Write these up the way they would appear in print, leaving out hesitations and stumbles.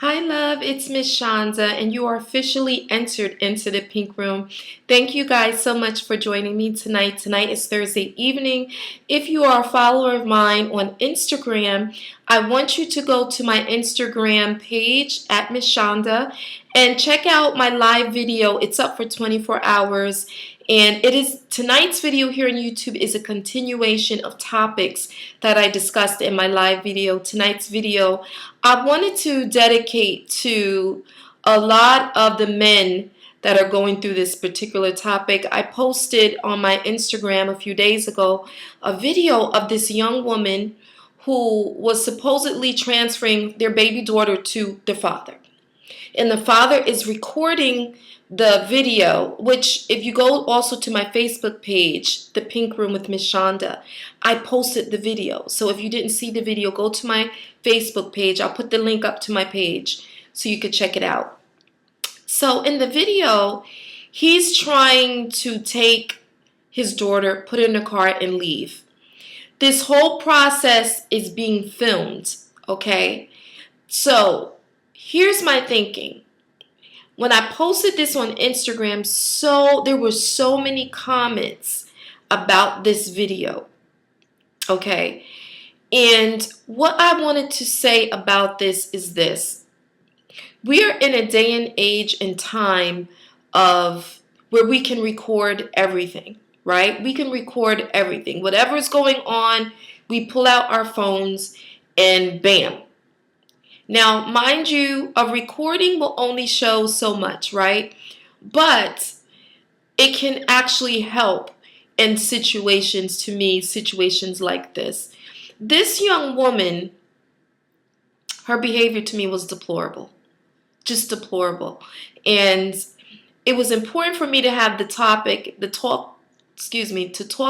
Hi, love. It's Miss Shanda, and you are officially entered into the pink room. Thank you guys so much for joining me tonight. Tonight is Thursday evening. If you are a follower of mine on Instagram, I want you to go to my Instagram page at Miss Shanda and check out my live video. It's up for 24 hours. And it is tonight's video here on YouTube is a continuation of topics that I discussed in my live video. Tonight's video I wanted to dedicate to a lot of the men that are going through this particular topic. I posted on my Instagram a few days ago a video of this young woman who was supposedly transferring their baby daughter to their father. And the father is recording the video, which if you go also to my Facebook page, The Pink Room with Miss Shanda, I posted the video. So if you didn't see the video, go to my Facebook page. I'll put the link up to my page so you could check it out. So in the video, he's trying to take his daughter, put her in the car, and leave. This whole process is being filmed, okay? So here's my thinking. When I posted this on Instagram, there were so many comments about this video, okay? And what I wanted to say about this is this. We are in a day and age and time of where we can record everything, right? We can record everything. Whatever is going on, we pull out our phones and bam. Now, mind you, a recording will only show so much, right? But it can actually help in situations, to me, situations like this. This young woman, her behavior to me was deplorable, just deplorable. And it was important for me to have to talk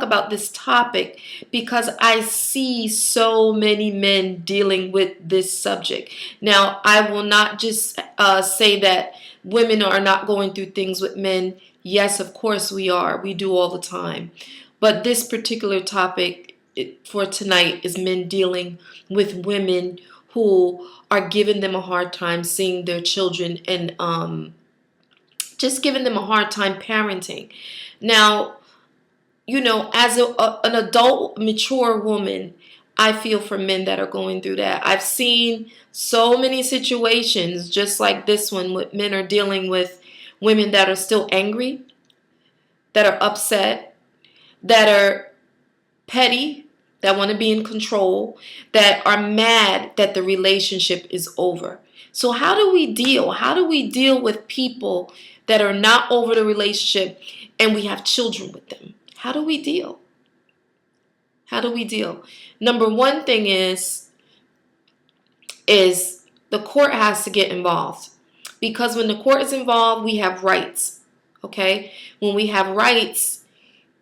about this topic because I see so many men dealing with this subject. Now, I will not just say that women are not going through things with men. Yes, of course we are. We do all the time. But this particular topic for tonight is men dealing with women who are giving them a hard time seeing their children and just giving them a hard time parenting. Now, you know, as an adult, mature woman, I feel for men that are going through that. I've seen so many situations just like this one with men are dealing with women that are still angry, that are upset, that are petty, that want to be in control, that are mad that the relationship is over. So how do we deal? How do we deal with people that are not over the relationship and we have children with them? How do we deal? How do we deal? Number one thing is the court has to get involved. Because when the court is involved, we have rights. Okay? When we have rights,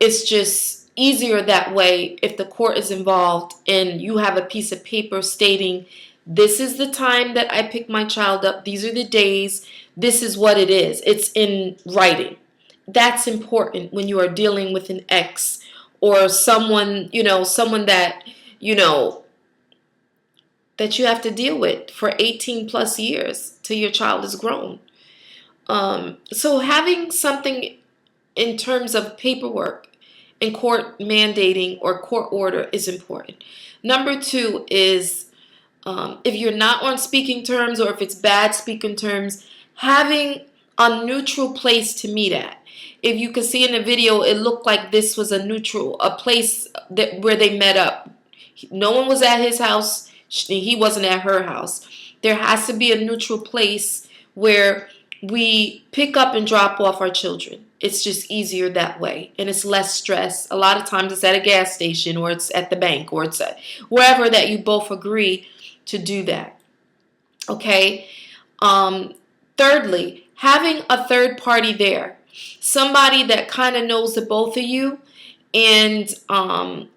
it's just easier that way if the court is involved and you have a piece of paper stating, this is the time that I pick my child up. These are the days. This is what it is. It's in writing. That's important when you are dealing with an ex or someone, someone that, that you have to deal with for 18 plus years till your child is grown. So having something in terms of paperwork and court mandating or court order is important. Number two is if you're not on speaking terms or if it's bad speaking terms, having a neutral place to meet at. If you could see in the video, it looked like this was a place where they met up. No one was at his house. He wasn't at her house. There has to be a neutral place where we pick up and drop off our children. It's just easier that way, and it's less stress. A lot of times it's at a gas station or it's at the bank or it's at wherever that you both agree to do that. Okay? Thirdly, having a third party there. Somebody that kind of knows the both of you and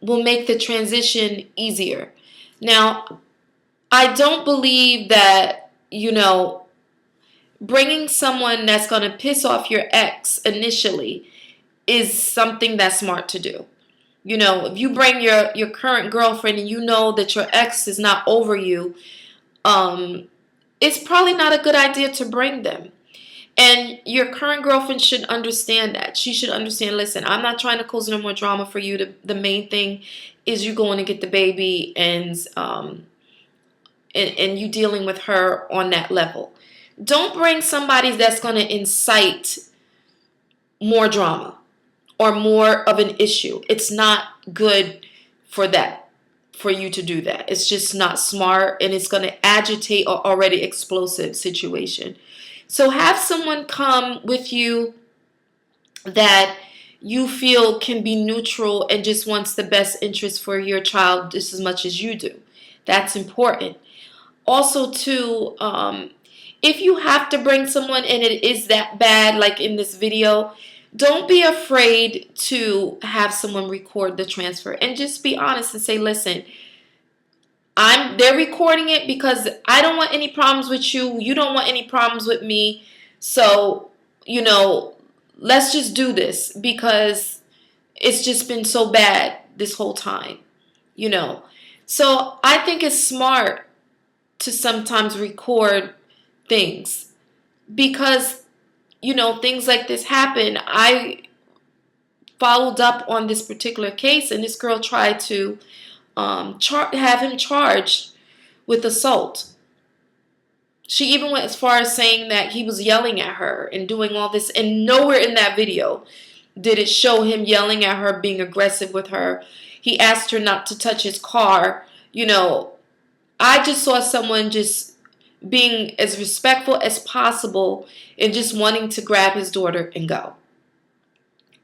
will make the transition easier. Now, I don't believe that, bringing someone that's going to piss off your ex initially is something that's smart to do. If you bring your current girlfriend and you know that your ex is not over you, it's probably not a good idea to bring them. And your current girlfriend should understand that. She should understand, listen, I'm not trying to cause no more drama for you. The main thing is you going to get the baby, and you dealing with her on that level. Don't bring somebody that's going to incite more drama or more of an issue. It's not good for that, for you to do that. It's just not smart, and it's going to agitate an already explosive situation. So have someone come with you that you feel can be neutral and just wants the best interest for your child just as much as you do. That's important. Also, too, if you have to bring someone and it is that bad, like in this video, don't be afraid to have someone record the transfer, and just be honest and say, listen, they're recording it because I don't want any problems with you. You don't want any problems with me. So, let's just do this because it's just been so bad this whole time, So I think it's smart to sometimes record things because, things like this happen. I followed up on this particular case, and this girl tried to have him charged with assault. She even went as far as saying that he was yelling at her and doing all this, and nowhere in that video did it show him yelling at her, being aggressive with her. He asked her not to touch his car. I just saw someone just being as respectful as possible and just wanting to grab his daughter and go.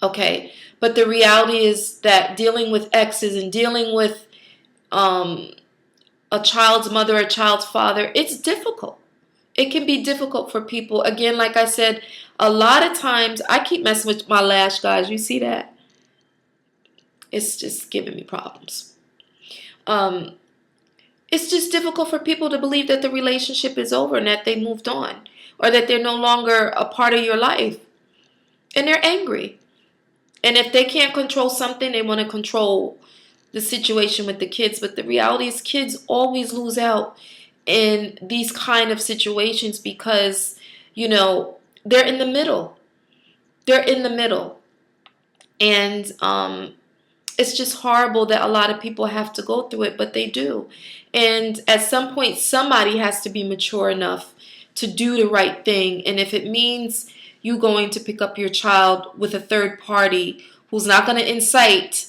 Okay, but the reality is that dealing with exes and dealing with a child's mother, a child's father, it's difficult. It can be difficult for people. Again, like I said, a lot of times, I keep messing with my lash, guys. You see that? It's just giving me problems. It's just difficult for people to believe that the relationship is over and that they moved on, or that they're no longer a part of your life. And they're angry. And if they can't control something, they want to control the situation with the kids. But the reality is, kids always lose out in these kind of situations because, they're in the middle. They're in the middle. And it's just horrible that a lot of people have to go through it, but they do. And at some point, somebody has to be mature enough to do the right thing. And if it means you going to pick up your child with a third party who's not going to incite,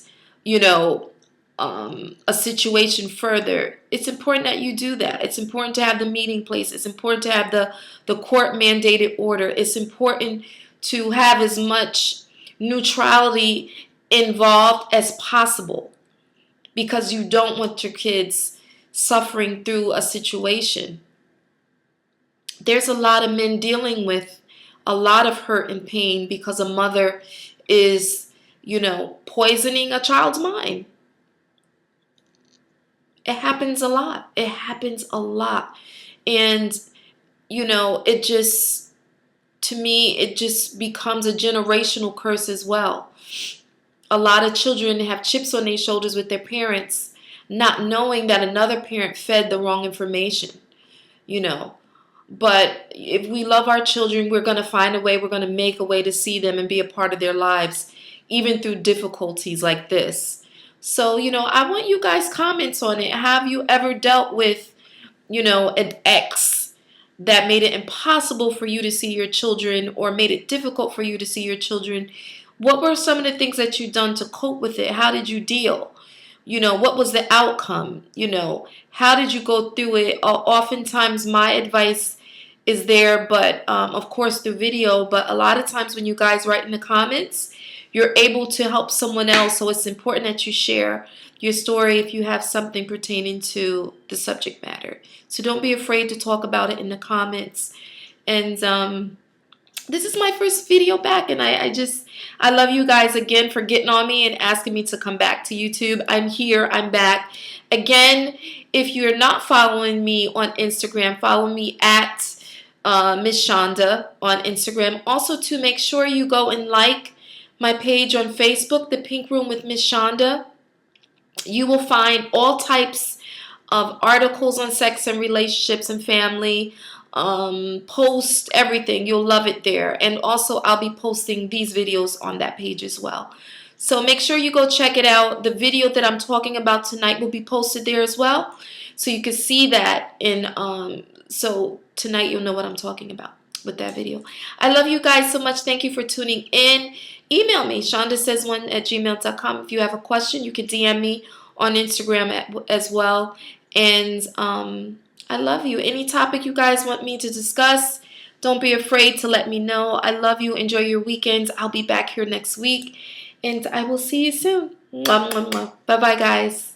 a situation further, it's important that you do that. It's important to have the meeting place. It's important to have the court mandated order. It's important to have as much neutrality involved as possible because you don't want your kids suffering through a situation. There's a lot of men dealing with a lot of hurt and pain because a mother is, poisoning a child's mind. It happens a lot. It happens a lot. And, it just, to me, it just becomes a generational curse as well. A lot of children have chips on their shoulders with their parents, not knowing that another parent fed the wrong information, But if we love our children, we're going to find a way, we're going to make a way to see them and be a part of their lives, even through difficulties like this. So, I want you guys' comments on it. Have you ever dealt with, an ex that made it impossible for you to see your children or made it difficult for you to see your children? What were some of the things that you've done to cope with it? How did you deal? What was the outcome? How did you go through it? Oftentimes my advice is there, but of course through video, but a lot of times when you guys write in the comments, you're able to help someone else. So it's important that you share your story if you have something pertaining to the subject matter. So don't be afraid to talk about it in the comments. And this is my first video back, and I love you guys again for getting on me and asking me to come back to YouTube. I'm here. I'm back. Again, if you're not following me on Instagram, follow me at Miss Shanda on Instagram. Also, to make sure you go and like my page on Facebook, The Pink Room with Miss Shanda. You will find all types of articles on sex and relationships and family, post everything. You'll love it there. And also, I'll be posting these videos on that page as well. So make sure you go check it out. The video that I'm talking about tonight will be posted there as well. So you can see that so tonight you'll know what I'm talking about with that video. I love you guys so much. Thank you for tuning in. Email me, shandasays1@gmail.com. If you have a question, you can DM me on Instagram as well. And I love you. Any topic you guys want me to discuss, don't be afraid to let me know. I love you. Enjoy your weekends. I'll be back here next week. And I will see you soon. Bye-bye, guys.